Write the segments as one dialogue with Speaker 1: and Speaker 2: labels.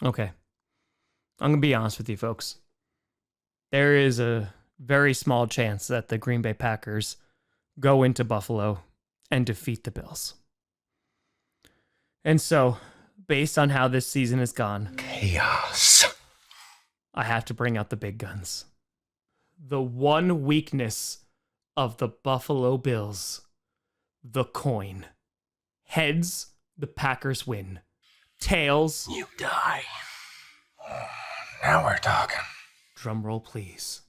Speaker 1: Okay. I'm going to be honest with you, folks. There is a very small chance that the Green Bay Packers go into Buffalo and defeat the Bills. And so, based on how this season has gone,
Speaker 2: chaos,
Speaker 1: I have to bring out the big guns. The one weakness of the Buffalo Bills, the coin. Heads, the Packers win. Tails,
Speaker 2: you die. Now we're talking.
Speaker 1: Drum roll, please.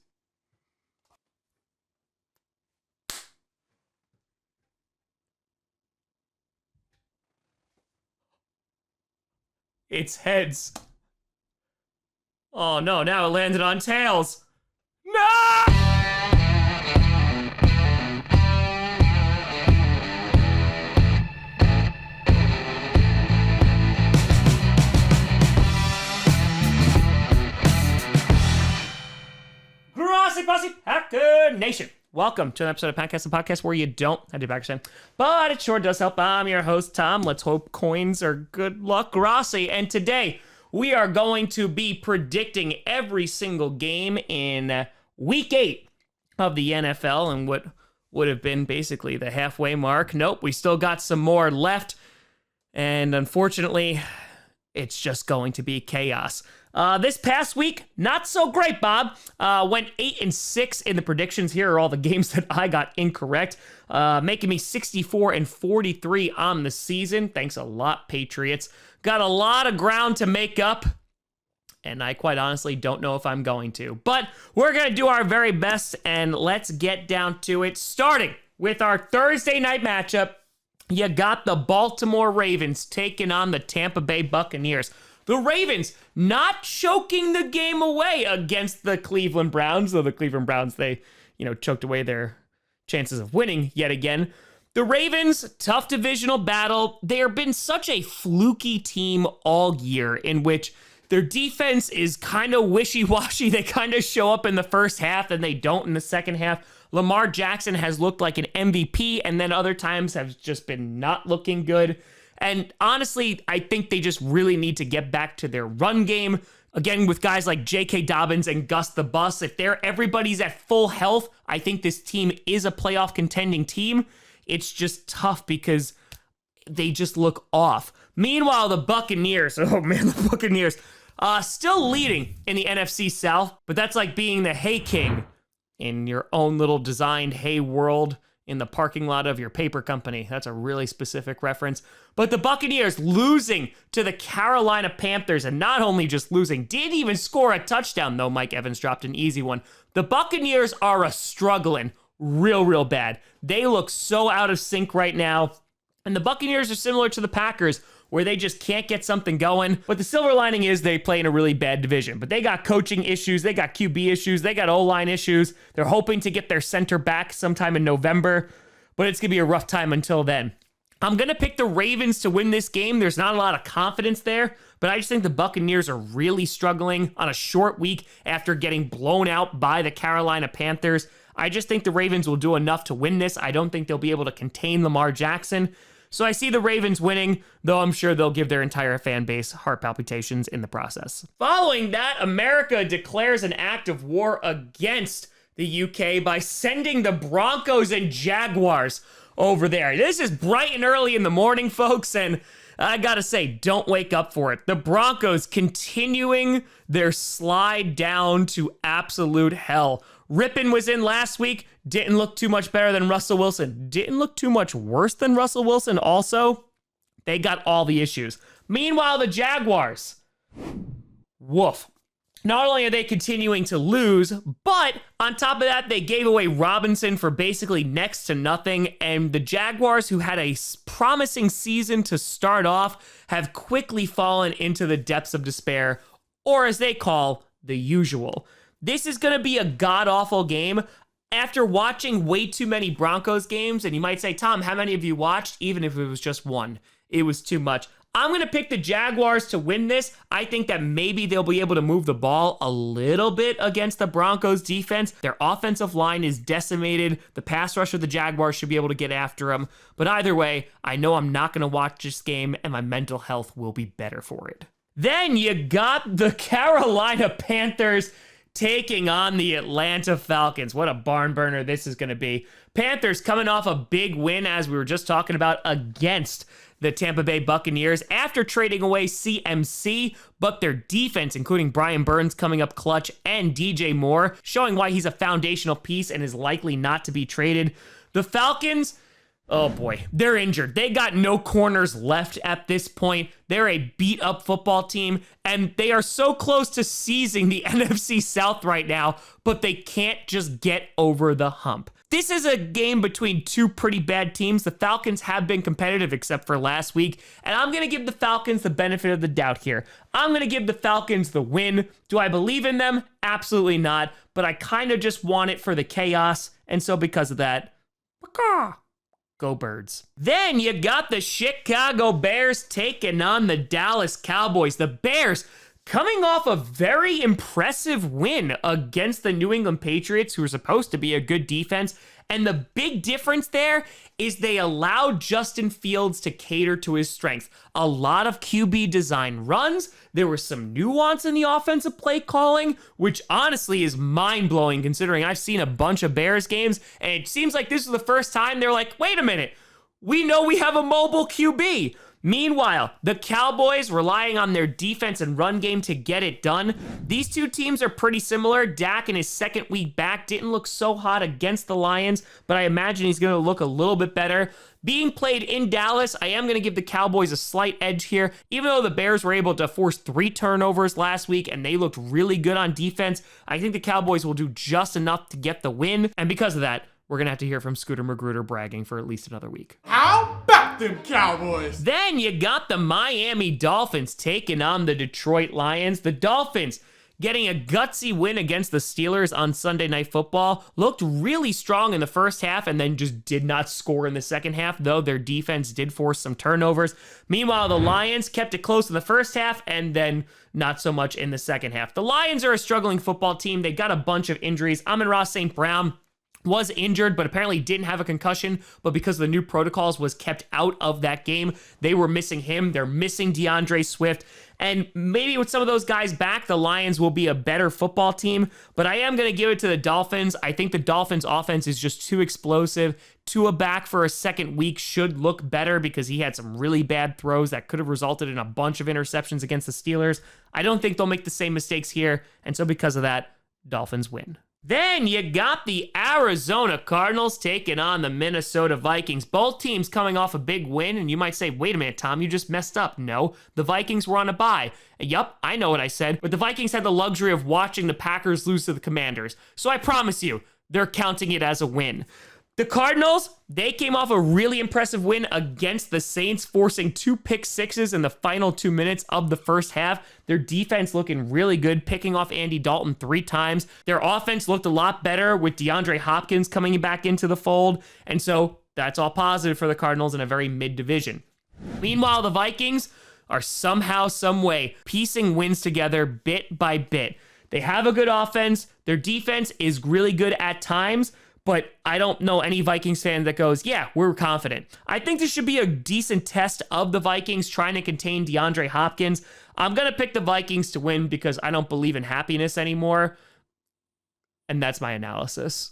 Speaker 1: It's heads. Oh no, now it landed on tails. No! Grossi, Packer Nation. Welcome to an episode of Podcast and Podcast where you don't have to Packers fan, but it sure does help. I'm your host, Tom. Let's hope coins are good luck, Grossi. And today we are going to be predicting every single game in Week 8 of the NFL and what would have been basically the halfway mark. Nope, we still got some more left. And unfortunately, it's just going to be chaos. This past week, not so great, Bob. Went 8-6 in the predictions. Here are all the games that I got incorrect, making me 64-43 on the season. Thanks a lot, Patriots. Got a lot of ground to make up, and I quite honestly don't know if I'm going to. But we're going to do our very best, and let's get down to it. Starting with our Thursday night matchup, you got the Baltimore Ravens taking on the Tampa Bay Buccaneers. The Ravens not choking the game away against the Cleveland Browns, though the Cleveland Browns, they, choked away their chances of winning yet again. The Ravens, tough divisional battle. They have been such a fluky team all year in which their defense is kind of wishy-washy. They kind of show up in the first half and they don't in the second half. Lamar Jackson has looked like an MVP and then other times have just been not looking good. And honestly, I think they just really need to get back to their run game. Again, with guys like J.K. Dobbins and Gus the Bus, if everybody's at full health, I think this team is a playoff contending team. It's just tough because they just look off. Meanwhile, the Buccaneers, the Buccaneers, still leading in the NFC South, but that's like being the hay king in your own little designed hay world in the parking lot of your paper company. That's a really specific reference. But the Buccaneers losing to the Carolina Panthers, and not only just losing, didn't even score a touchdown, though Mike Evans dropped an easy one. The Buccaneers are struggling real bad. They look so out of sync right now. And the Buccaneers are similar to the Packers, where they just can't get something going. But the silver lining is they play in a really bad division. But they got coaching issues, they got QB issues, they got O-line issues. They're hoping to get their center back sometime in November, but it's going to be a rough time until then. I'm going to pick the Ravens to win this game. There's not a lot of confidence there, but I just think the Buccaneers are really struggling on a short week after getting blown out by the Carolina Panthers. I just think the Ravens will do enough to win this. I don't think they'll be able to contain Lamar Jackson. So I see the Ravens winning, though I'm sure they'll give their entire fan base heart palpitations in the process. Following that, America declares an act of war against the UK by sending the Broncos and Jaguars over there. This is bright and early in the morning, folks, and I gotta say, don't wake up for it. The Broncos continuing their slide down to absolute hell. Rippon was in last week, didn't look too much better than Russell Wilson. Didn't look too much worse than Russell Wilson also. They got all the issues. Meanwhile, the Jaguars, woof. Not only are they continuing to lose, but on top of that, they gave away Robinson for basically next to nothing. And the Jaguars, who had a promising season to start off, have quickly fallen into the depths of despair, or as they call, the usual. This is going to be a god-awful game. After watching way too many Broncos games, and you might say, Tom, how many have you watched? Even if it was just one, it was too much. I'm going to pick the Jaguars to win this. I think that maybe they'll be able to move the ball a little bit against the Broncos defense. Their offensive line is decimated. The pass rush of the Jaguars should be able to get after them. But either way, I know I'm not going to watch this game, and my mental health will be better for it. Then you got the Carolina Panthers taking on the Atlanta Falcons. What a barn burner this is going to be. Panthers coming off a big win, as we were just talking about, against the Tampa Bay Buccaneers after trading away CMC, but their defense, including Brian Burns coming up clutch and DJ Moore, showing why he's a foundational piece and is likely not to be traded. The Falcons, oh boy, they're injured. They got no corners left at this point. They're a beat-up football team, and they are so close to seizing the NFC South right now, but they can't just get over the hump. This is a game between two pretty bad teams. The Falcons have been competitive except for last week, and I'm going to give the Falcons the benefit of the doubt here. I'm going to give the Falcons the win. Do I believe in them? Absolutely not, but I kind of just want it for the chaos, and so because of that, go Birds. Then you got the Chicago Bears taking on the Dallas Cowboys. The Bears coming off a very impressive win against the New England Patriots, who are supposed to be a good defense. And the big difference there is they allowed Justin Fields to cater to his strengths. A lot of QB design runs. There was some nuance in the offensive play calling, which honestly is mind-blowing considering I've seen a bunch of Bears games, and it seems like this is the first time they're like, wait a minute, we know we have a mobile QB. Meanwhile, the Cowboys relying on their defense and run game to get it done. These two teams are pretty similar. Dak in his second week back didn't look so hot against the Lions, but I imagine he's going to look a little bit better. Being played in Dallas, I am going to give the Cowboys a slight edge here. Even though the Bears were able to force 3 turnovers last week and they looked really good on defense, I think the Cowboys will do just enough to get the win. And because of that, we're going to have to hear from Scooter Magruder bragging for at least another week.
Speaker 3: How about them Cowboys?
Speaker 1: Then you got the Miami Dolphins taking on the Detroit Lions. The Dolphins getting a gutsy win against the Steelers on Sunday Night Football. Looked really strong in the first half and then just did not score in the second half, though their defense did force some turnovers. Meanwhile, the Lions kept it close in the first half and then not so much in the second half. The Lions are a struggling football team. They got a bunch of injuries. Amon-Ra St. Brown was injured, but apparently didn't have a concussion, but because of the new protocols was kept out of that game. They were missing him. They're missing DeAndre Swift. And maybe with some of those guys back, the Lions will be a better football team, but I am going to give it to the Dolphins. I think the Dolphins offense is just too explosive. Tua back for a second week should look better because he had some really bad throws that could have resulted in a bunch of interceptions against the Steelers. I don't think they'll make the same mistakes here, and so because of that, Dolphins win. Then you got the Arizona Cardinals taking on the Minnesota Vikings. Both teams coming off a big win, and you might say, wait a minute, Tom, you just messed up. No, the Vikings were on a bye. Yup, I know what I said, but the Vikings had the luxury of watching the Packers lose to the Commanders. So I promise you, they're counting it as a win. The Cardinals, they came off a really impressive win against the Saints, forcing 2 pick sixes in the final 2 minutes of the first half. Their defense looking really good, picking off Andy Dalton 3 times. Their offense looked a lot better with DeAndre Hopkins coming back into the fold. And so that's all positive for the Cardinals in a very mid-division. Meanwhile, the Vikings are somehow, some way, piecing wins together bit by bit. They have a good offense. Their defense is really good at times, but I don't know any Vikings fan that goes, yeah, we're confident. I think this should be a decent test of the Vikings trying to contain DeAndre Hopkins. I'm going to pick the Vikings to win because I don't believe in happiness anymore. And that's my analysis.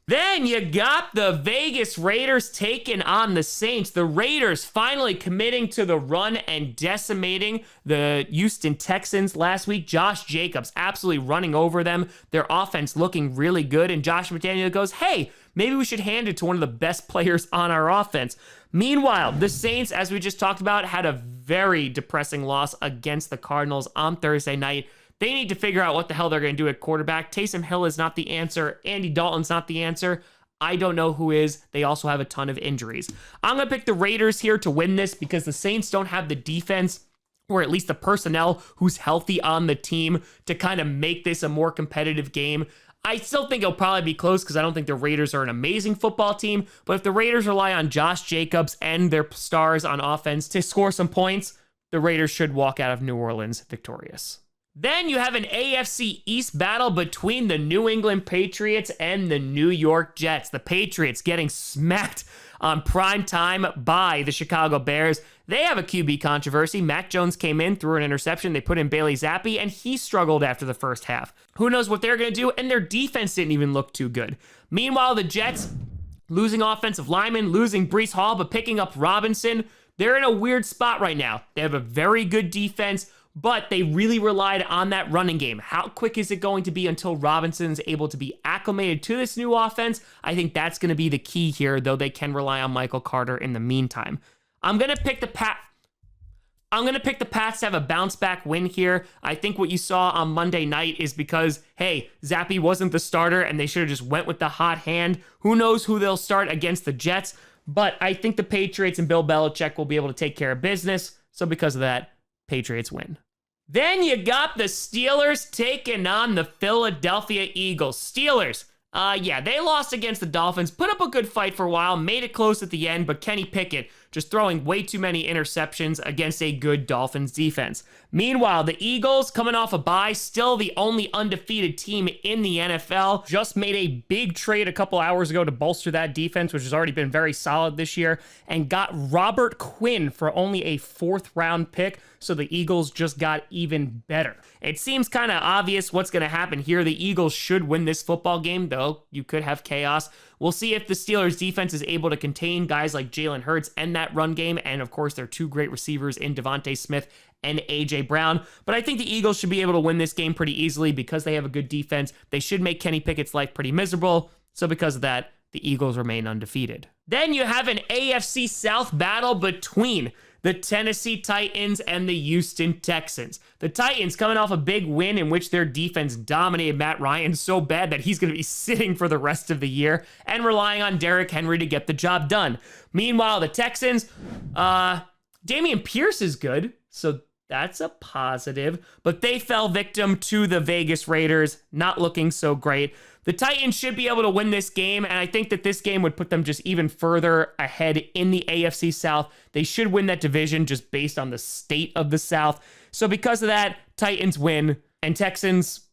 Speaker 1: Then you got the Vegas Raiders taking on the Saints. The Raiders finally committing to the run and decimating the Houston Texans last week. Josh Jacobs absolutely running over them. Their offense looking really good. And Josh McDaniel goes, hey, maybe we should hand it to one of the best players on our offense. Meanwhile, the Saints, as we just talked about, had a very depressing loss against the Cardinals on Thursday night. They need to figure out what the hell they're going to do at quarterback. Taysom Hill is not the answer. Andy Dalton's not the answer. I don't know who is. They also have a ton of injuries. I'm going to pick the Raiders here to win this because the Saints don't have the defense or at least the personnel who's healthy on the team to kind of make this a more competitive game. I still think it'll probably be close because I don't think the Raiders are an amazing football team. But if the Raiders rely on Josh Jacobs and their stars on offense to score some points, the Raiders should walk out of New Orleans victorious. Then you have an AFC East battle between the New England Patriots and the New York Jets. The Patriots getting smacked on prime time by the Chicago Bears. They have a QB controversy. Mac Jones came in, threw an interception. They put in Bailey Zappi, and he struggled after the first half. Who knows what they're going to do, and their defense didn't even look too good. Meanwhile, the Jets losing offensive linemen, losing Breece Hall, but picking up Robinson. They're in a weird spot right now. They have a very good defense, but they really relied on that running game. How quick is it going to be until Robinson's able to be acclimated to this new offense? I think that's going to be the key here, though they can rely on Michael Carter in the meantime. I'm going to pick the Pats to have a bounce back win here. I think what you saw on Monday night is because, hey, Zappi wasn't the starter and they should have just went with the hot hand. Who knows who they'll start against the Jets, but I think the Patriots and Bill Belichick will be able to take care of business. So because of that, Patriots win. Then you got the Steelers taking on the Philadelphia Eagles. Steelers, they lost against the Dolphins, put up a good fight for a while, made it close at the end, but Kenny Pickett just throwing way too many interceptions against a good Dolphins defense. Meanwhile, the Eagles, coming off a bye, still the only undefeated team in the NFL, just made a big trade a couple hours ago to bolster that defense, which has already been very solid this year, and got Robert Quinn for only a 4th-round pick, so the Eagles just got even better. It seems kind of obvious what's going to happen here. The Eagles should win this football game, though you could have chaos. We'll see if the Steelers' defense is able to contain guys like Jalen Hurts and that run game, and of course, their 2 great receivers in Devontae Smith and A.J. Brown. But I think the Eagles should be able to win this game pretty easily because they have a good defense. They should make Kenny Pickett's life pretty miserable, so because of that, the Eagles remain undefeated. Then you have an AFC South battle between the Tennessee Titans and the Houston Texans. The Titans coming off a big win in which their defense dominated Matt Ryan so bad that he's going to be sitting for the rest of the year and relying on Derrick Henry to get the job done. Meanwhile, the Texans, Dameon Pierce is good, so that's a positive, but they fell victim to the Vegas Raiders, not looking so great. The Titans should be able to win this game, and I think that this game would put them just even further ahead in the AFC South. They should win that division just based on the state of the South. So because of that, Titans win, and Texans,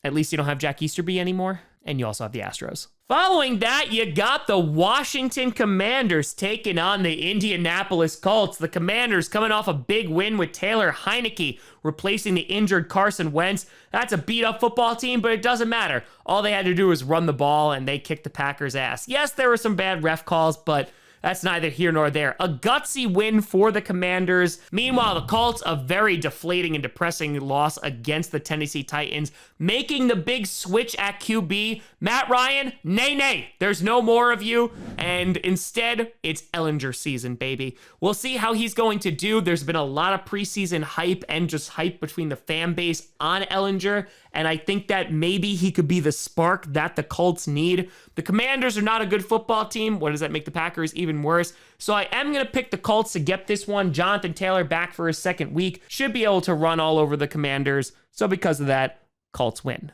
Speaker 1: at least you don't have Jack Easterby anymore, and you also have the Astros. Following that, you got the Washington Commanders taking on the Indianapolis Colts. The Commanders coming off a big win with Taylor Heineke replacing the injured Carson Wentz. That's a beat-up football team, but it doesn't matter. All they had to do was run the ball, and they kicked the Packers' ass. Yes, there were some bad ref calls, but that's neither here nor there. A gutsy win for the Commanders. Meanwhile, the Colts, a very deflating and depressing loss against the Tennessee Titans, making the big switch at QB. Matt Ryan, nay. There's no more of you. And instead, it's Ehlinger season, baby. We'll see how he's going to do. There's been a lot of preseason hype and just hype between the fan base on Ehlinger. And I think that maybe he could be the spark that the Colts need. The Commanders are not a good football team. What does that make the Packers even worse? So I am going to pick the Colts to get this one. Jonathan Taylor back for his 2nd week. Should be able to run all over the Commanders. So because of that, Colts win.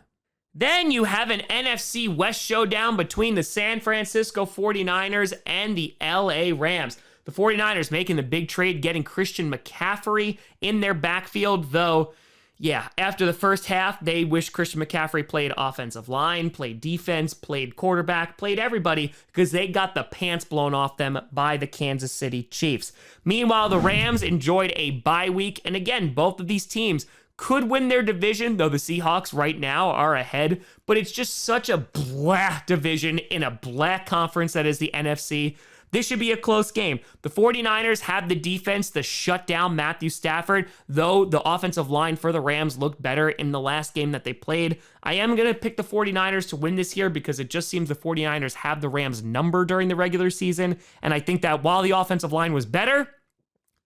Speaker 1: Then you have an NFC West showdown between the San Francisco 49ers and the LA Rams. The 49ers making the big trade, getting Christian McCaffrey in their backfield, though, yeah, after the first half, they wish Christian McCaffrey played offensive line, played defense, played quarterback, played everybody, because they got the pants blown off them by the Kansas City Chiefs. Meanwhile, the Rams enjoyed a bye week, and again, both of these teams could win their division, though the Seahawks right now are ahead, but it's just such a black division in a black conference that is the NFC. This should be a close game. The 49ers have the defense to shut down Matthew Stafford, though the offensive line for the Rams looked better in the last game that they played. I am going to pick the 49ers to win this here because it just seems the 49ers have the Rams' number during the regular season, and I think that while the offensive line was better,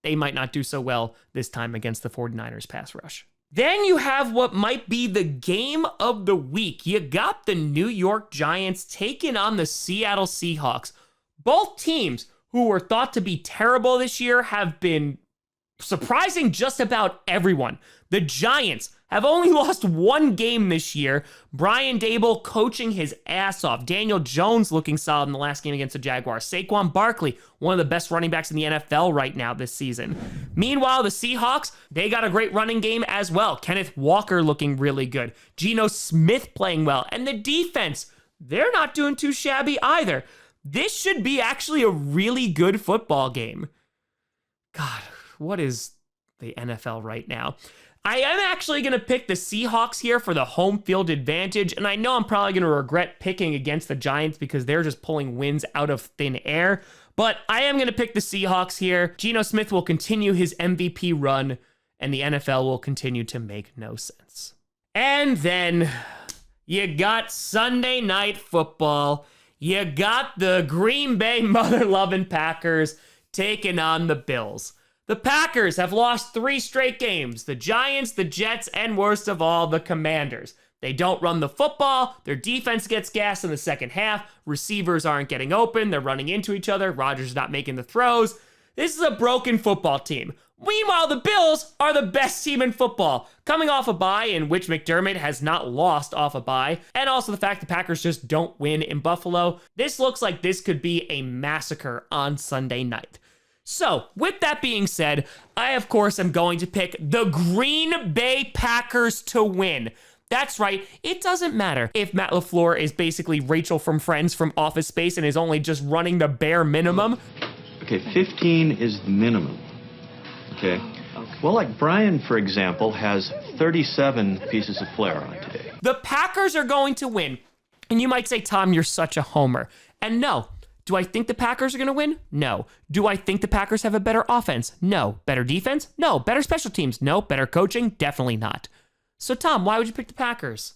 Speaker 1: they might not do so well this time against the 49ers pass rush. Then you have what might be the game of the week. You got the New York Giants taking on the Seattle Seahawks. Both teams who were thought to be terrible this year have been surprising just about everyone. The Giants have only lost one game this year. Brian Dable coaching his ass off. Daniel Jones looking solid in the last game against the Jaguars. Saquon Barkley, one of the best running backs in the NFL right now this season. Meanwhile, the Seahawks, they got a great running game as well. Kenneth Walker looking really good. Geno Smith playing well. And the defense, they're not doing too shabby either. This should be actually a really good football game. God, what is the NFL right now? I am actually going to pick the Seahawks here for the home field advantage, and I know I'm probably going to regret picking against the Giants because they're just pulling wins out of thin air, but I am going to pick the Seahawks here. Geno Smith will continue his MVP run, and the NFL will continue to make no sense. And then you got Sunday Night Football. You got the Green Bay mother-loving Packers taking on the Bills. The Packers have lost 3 straight games. The Giants, the Jets, and worst of all, the Commanders. They don't run the football. Their defense gets gassed in the second half. Receivers aren't getting open. They're running into each other. Rodgers is not making the throws. This is a broken football team. Meanwhile, the Bills are the best team in football, coming off a bye in which McDermott has not lost off a bye, and also the fact the Packers just don't win in Buffalo. This looks like this could be a massacre on Sunday night. So, with that being said, I, of course, am going to pick the Green Bay Packers to win. That's right, it doesn't matter if Matt LaFleur is basically Rachel from Friends from Office Space and is only just running the bare minimum.
Speaker 4: Okay, 15 is the minimum. Okay? Well, like Brian, for example, has 37 pieces of flair on today.
Speaker 1: The Packers are going to win. And you might say, Tom, you're such a homer. And no. Do I think the Packers are going to win? No. Do I think the Packers have a better offense? No. Better defense? No. Better special teams? No. Better coaching? Definitely not. So, Tom, why would you pick the Packers?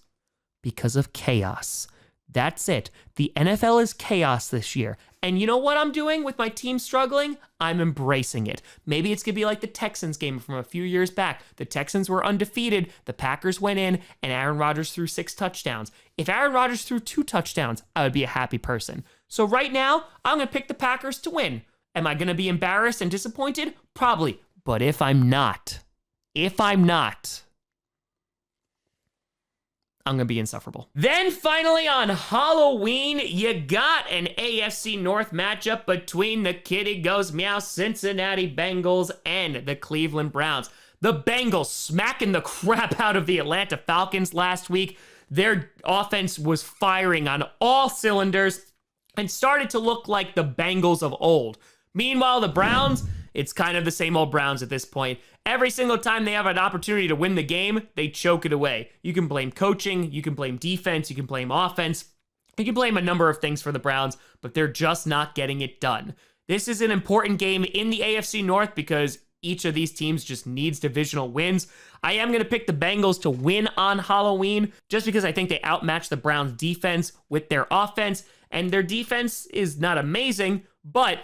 Speaker 1: Because of chaos. That's it. The NFL is chaos this year. And you know what I'm doing with my team struggling? I'm embracing it. Maybe it's going to be like the Texans game from a few years back. The Texans were undefeated. The Packers went in, and Aaron Rodgers threw 6 touchdowns. If Aaron Rodgers threw 2 touchdowns, I would be a happy person. So right now, I'm going to pick the Packers to win. Am I going to be embarrassed and disappointed? Probably. But if I'm not, I'm going to be insufferable. Then finally on Halloween, you got an AFC North matchup between the Kitty Goes Meow Cincinnati Bengals and the Cleveland Browns. The Bengals smacking the crap out of the Atlanta Falcons last week. Their offense was firing on all cylinders and started to look like the Bengals of old. Meanwhile, the Browns, it's kind of the same old Browns at this point. Every single time they have an opportunity to win the game, they choke it away. You can blame coaching, you can blame defense, you can blame offense, you can blame a number of things for the Browns, but they're just not getting it done. This is an important game in the AFC North because each of these teams just needs divisional wins. I am going to pick the Bengals to win on Halloween just because I think they outmatch the Browns defense with their offense, and their defense is not amazing, but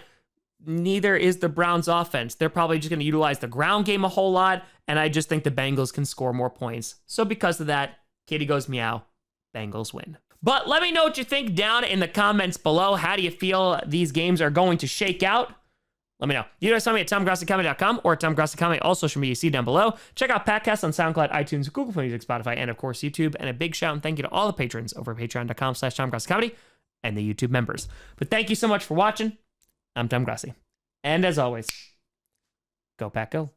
Speaker 1: neither is the Browns offense. They're probably just going to utilize the ground game a whole lot, and I just think the Bengals can score more points. So because of that, Kitty Goes Meow, Bengals win. But let me know what you think down in the comments below. How do you feel these games are going to shake out? Let me know. You guys find me at TomGrossiComedy.com or TomGrossiComedy, all social media you see down below. Check out podcasts on SoundCloud, iTunes, Google Play Music, Spotify, and of course YouTube. And a big shout and thank you to all the patrons over at patreon.com/TomGrossiComedy and the YouTube members. But thank you so much for watching. I'm Tom Grossi. And as always, go Pack Go.